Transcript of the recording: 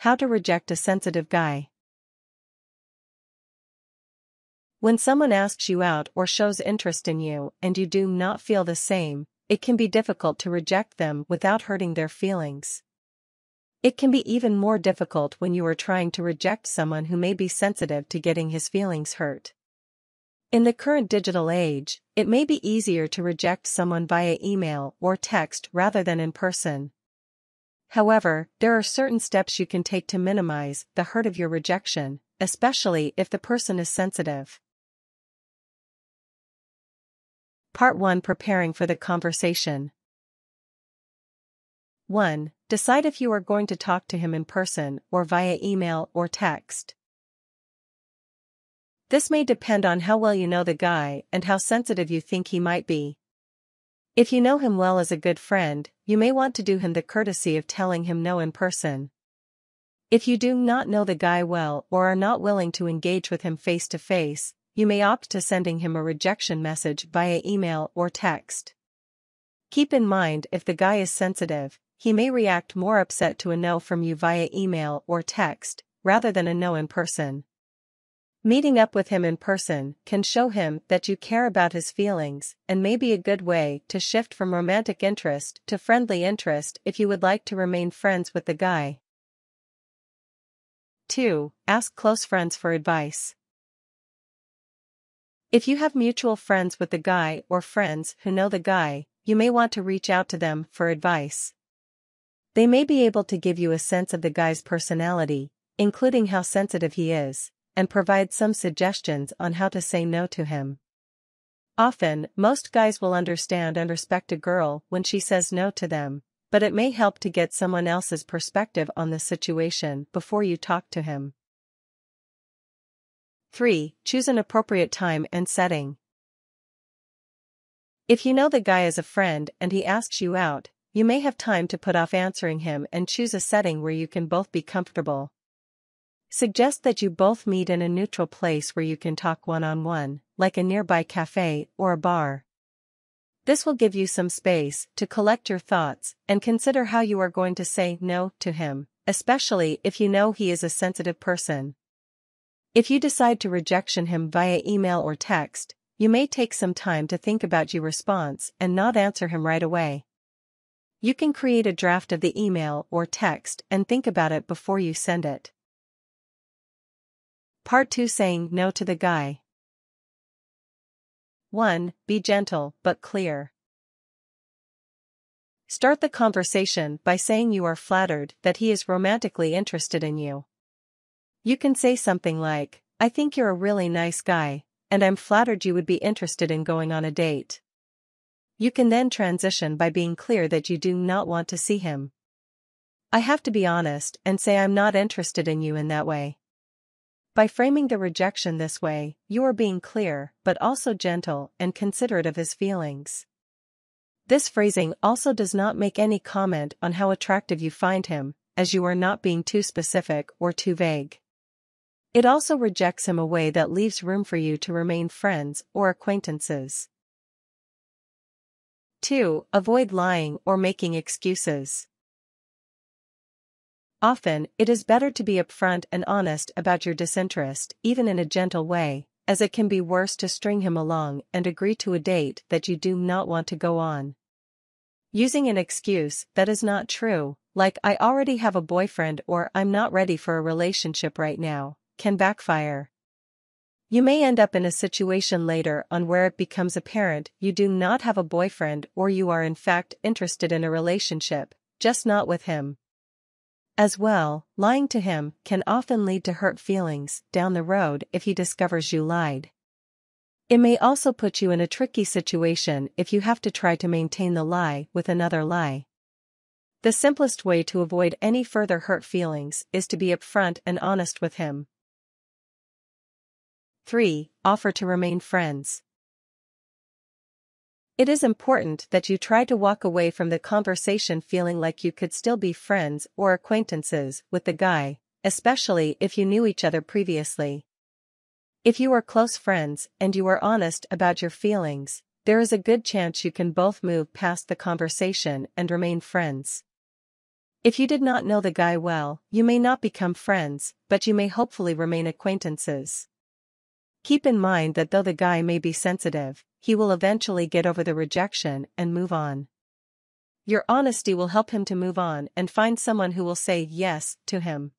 How to reject a sensitive guy. When someone asks you out or shows interest in you and you do not feel the same, it can be difficult to reject them without hurting their feelings. It can be even more difficult when you are trying to reject someone who may be sensitive to getting his feelings hurt. In the current digital age, it may be easier to reject someone via email or text rather than in person. However, there are certain steps you can take to minimize the hurt of your rejection, especially if the person is sensitive. Part 1. Preparing for the conversation. 1. Decide if you are going to talk to him in person or via email or text. This may depend on how well you know the guy and how sensitive you think he might be. If you know him well as a good friend, you may want to do him the courtesy of telling him no in person. If you do not know the guy well or are not willing to engage with him face to face, you may opt to sending him a rejection message via email or text. Keep in mind, if the guy is sensitive, he may react more upset to a no from you via email or text, rather than a no in person. Meeting up with him in person can show him that you care about his feelings and may be a good way to shift from romantic interest to friendly interest if you would like to remain friends with the guy. 2. Ask close friends for advice. If you have mutual friends with the guy or friends who know the guy, you may want to reach out to them for advice. They may be able to give you a sense of the guy's personality, including how sensitive he is, and provide some suggestions on how to say no to him. Often, most guys will understand and respect a girl when she says no to them, but it may help to get someone else's perspective on the situation before you talk to him. 3. Choose an appropriate time and setting. If you know the guy as a friend and he asks you out, you may have time to put off answering him and choose a setting where you can both be comfortable. Suggest that you both meet in a neutral place where you can talk one-on-one, like a nearby cafe or a bar. This will give you some space to collect your thoughts and consider how you are going to say no to him, especially if you know he is a sensitive person. If you decide to rejection him via email or text, you may take some time to think about your response and not answer him right away. You can create a draft of the email or text and think about it before you send it. Part 2. Saying no to the guy. 1. Be gentle but clear. Start the conversation by saying you are flattered that he is romantically interested in you. You can say something like, "I think you're a really nice guy, and I'm flattered you would be interested in going on a date." You can then transition by being clear that you do not want to see him. "I have to be honest and say I'm not interested in you in that way." By framing the rejection this way, you are being clear but also gentle and considerate of his feelings. This phrasing also does not make any comment on how attractive you find him, as you are not being too specific or too vague. It also rejects him a way that leaves room for you to remain friends or acquaintances. 2. Avoid lying or making excuses. Often, it is better to be upfront and honest about your disinterest, even in a gentle way, as it can be worse to string him along and agree to a date that you do not want to go on. Using an excuse that is not true, like "I already have a boyfriend" or "I'm not ready for a relationship right now," can backfire. You may end up in a situation later on where it becomes apparent you do not have a boyfriend or you are in fact interested in a relationship, just not with him. As well, lying to him can often lead to hurt feelings down the road if he discovers you lied. It may also put you in a tricky situation if you have to try to maintain the lie with another lie. The simplest way to avoid any further hurt feelings is to be upfront and honest with him. 3. Offer to remain friends. It is important that you try to walk away from the conversation feeling like you could still be friends or acquaintances with the guy, especially if you knew each other previously. If you are close friends and you are honest about your feelings, there is a good chance you can both move past the conversation and remain friends. If you did not know the guy well, you may not become friends, but you may hopefully remain acquaintances. Keep in mind that though the guy may be sensitive, he will eventually get over the rejection and move on. Your honesty will help him to move on and find someone who will say yes to him.